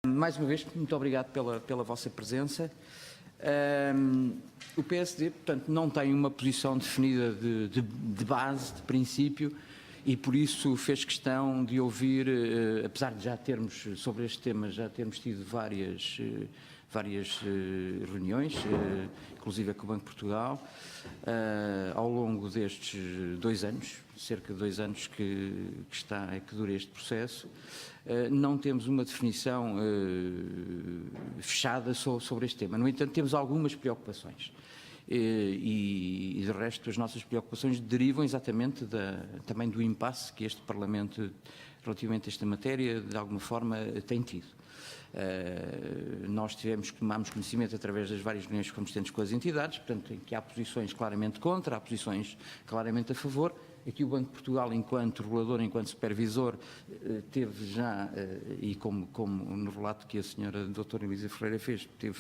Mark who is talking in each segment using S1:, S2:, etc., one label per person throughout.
S1: Mais uma vez, muito obrigado pela vossa presença. O PSD, portanto, não tem uma posição definida de base, de princípio, e por isso fez questão de ouvir, apesar de já termos, sobre este tema, já termos tido várias reuniões, inclusive com o Banco de Portugal, ao longo destes 2 anos, cerca de 2 anos que dura este processo. Não temos uma definição fechada sobre este tema. No entanto, temos algumas preocupações. E de resto, as nossas preocupações derivam exatamente também do impasse que este Parlamento, relativamente a esta matéria, de alguma forma tem tido. Nós tomámos conhecimento através das várias reuniões que fomos tendo com as entidades, portanto, em que há posições claramente contra, há posições claramente a favor. Aqui o Banco de Portugal, enquanto regulador, enquanto supervisor, teve já, e como no relato que a senhora doutora Elisa Ferreira fez, teve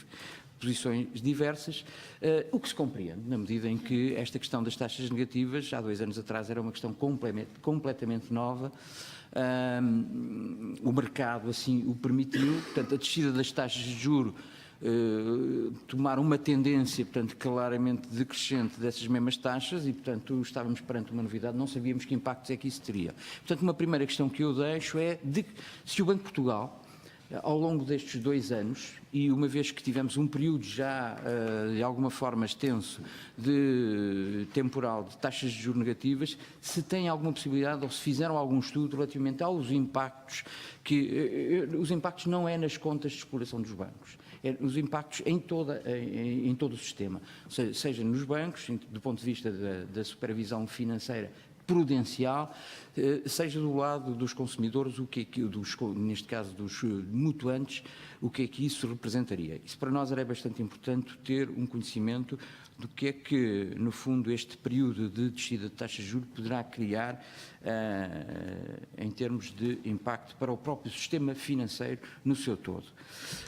S1: posições diversas, o que se compreende, na medida em que esta questão das taxas negativas, há 2 anos atrás, era uma questão completamente nova. O mercado assim o permitiu, portanto, a descida das taxas de juros tomar uma tendência, portanto, claramente decrescente dessas mesmas taxas e, portanto, estávamos perante uma novidade, não sabíamos que impactos é que isso teria. Portanto, uma primeira questão que eu deixo é se o Banco de Portugal, ao longo destes 2 anos, e uma vez que tivemos um período já de alguma forma extenso temporal de taxas de juros negativas, se tem alguma possibilidade ou se fizeram algum estudo relativamente aos impactos, os impactos não é nas contas de exploração dos bancos, é os impactos em todo o sistema, seja nos bancos, do ponto de vista da supervisão financeira prudencial, seja do lado dos consumidores, neste caso dos mutuantes, o que é que isso representaria. Isso para nós era bastante importante ter um conhecimento do que é que, no fundo, este período de descida de taxas de juros poderá criar em termos de impacto para o próprio sistema financeiro no seu todo.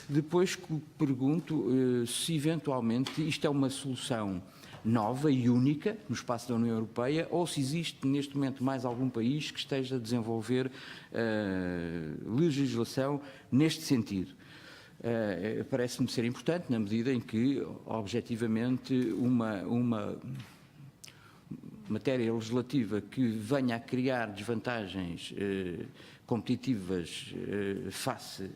S1: Depois pergunto se eventualmente isto é uma solução nova e única no espaço da União Europeia ou se existe neste momento mais algum país que esteja a desenvolver legislação neste sentido. Parece-me ser importante na medida em que, objetivamente, uma matéria legislativa que venha a criar desvantagens competitivas face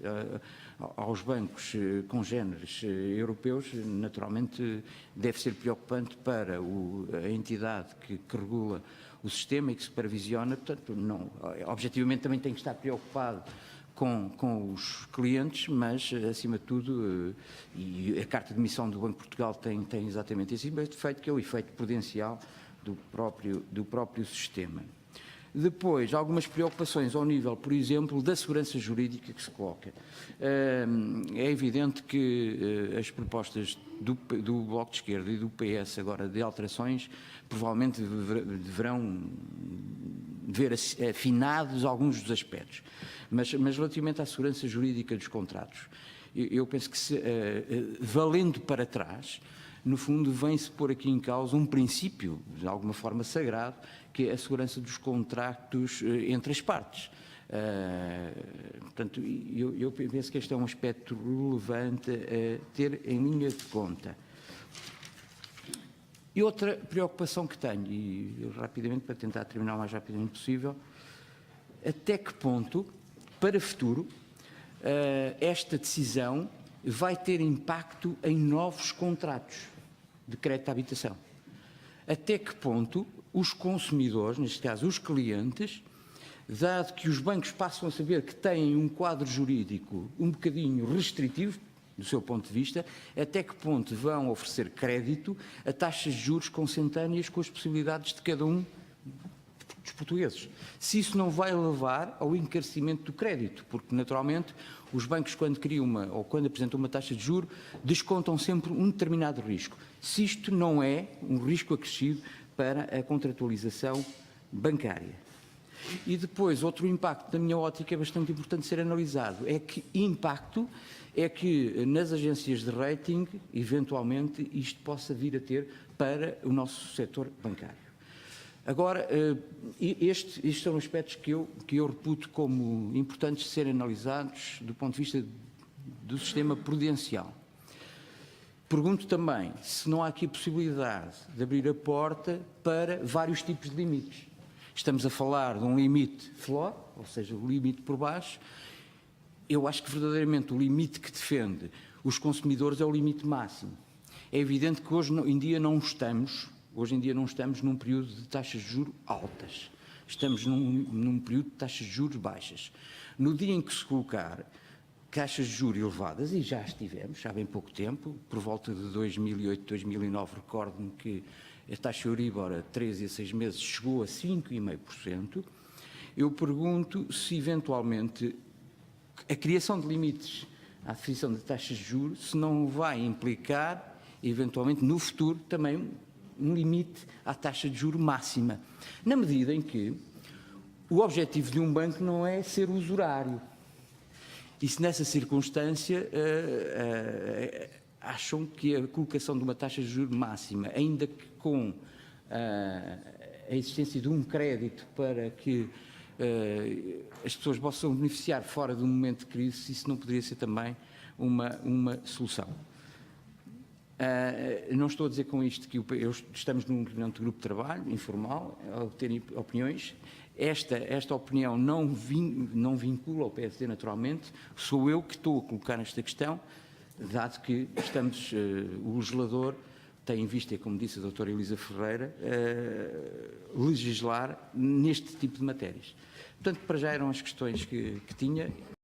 S1: aos bancos congêneres europeus, naturalmente deve ser preocupante para a entidade que regula o sistema e que supervisiona, portanto, objetivamente também tem que estar preocupado com os clientes, mas, acima de tudo, e a Carta de Missão do Banco de Portugal tem exatamente esse efeito, que é o efeito prudencial do próprio sistema. Depois, algumas preocupações ao nível, por exemplo, da segurança jurídica que se coloca. É evidente que as propostas do Bloco de Esquerda e do PS agora de alterações provavelmente deverão ver afinados alguns dos aspectos. Mas relativamente à segurança jurídica dos contratos, eu penso que valendo para trás, no fundo, vem-se pôr aqui em causa um princípio, de alguma forma sagrado, que é a segurança dos contratos entre as partes. Portanto, eu penso que este é um aspecto relevante a ter em linha de conta. E outra preocupação que tenho, e rapidamente, para tentar terminar o mais rapidamente possível, até que ponto, para o futuro, esta decisão vai ter impacto em novos contratos de crédito à habitação. Até que ponto os consumidores, neste caso os clientes, dado que os bancos passam a saber que têm um quadro jurídico um bocadinho restritivo, do seu ponto de vista, até que ponto vão oferecer crédito a taxas de juros consentâneas com as possibilidades de cada um dos portugueses. Se isso não vai levar ao encarecimento do crédito, porque naturalmente os bancos quando apresentam uma taxa de juros descontam sempre um determinado risco. Se isto não é um risco acrescido para a contratualização bancária. E depois, outro impacto, da minha ótica, é bastante importante ser analisado, é que impacto é que nas agências de rating, eventualmente, isto possa vir a ter para o nosso setor bancário. Agora, estes são aspectos que eu reputo como importantes de serem analisados do ponto de vista do sistema prudencial. Pergunto também se não há aqui a possibilidade de abrir a porta para vários tipos de limites. Estamos a falar de um limite floor, ou seja, o limite por baixo. Eu acho que verdadeiramente o limite que defende os consumidores é o limite máximo. É evidente que hoje em dia não estamos num período de taxas de juros altas. Estamos num período de taxas de juros baixas. No dia em que se colocar taxas de juros elevadas, e já estivemos, há bem pouco tempo, por volta de 2008, 2009, recordo-me que a taxa Euribor a 3 e a 6 meses chegou a 5,5%, eu pergunto se eventualmente a criação de limites à definição de taxas de juros, se não vai implicar, eventualmente, no futuro, também um limite à taxa de juros máxima, na medida em que o objetivo de um banco não é ser usurário. E se nessa circunstância acham que a colocação de uma taxa de juros máxima, ainda que com a existência de um crédito para que as pessoas possam beneficiar fora de um momento de crise, isso não poderia ser também uma solução. Não estou a dizer com isto que estamos num grupo de trabalho informal, a obter opiniões. Esta opinião não vincula ao PSD naturalmente, sou eu que estou a colocar esta questão, dado que o legislador tem em vista, como disse a doutora Elisa Ferreira, legislar neste tipo de matérias. Portanto, para já eram as questões que tinha.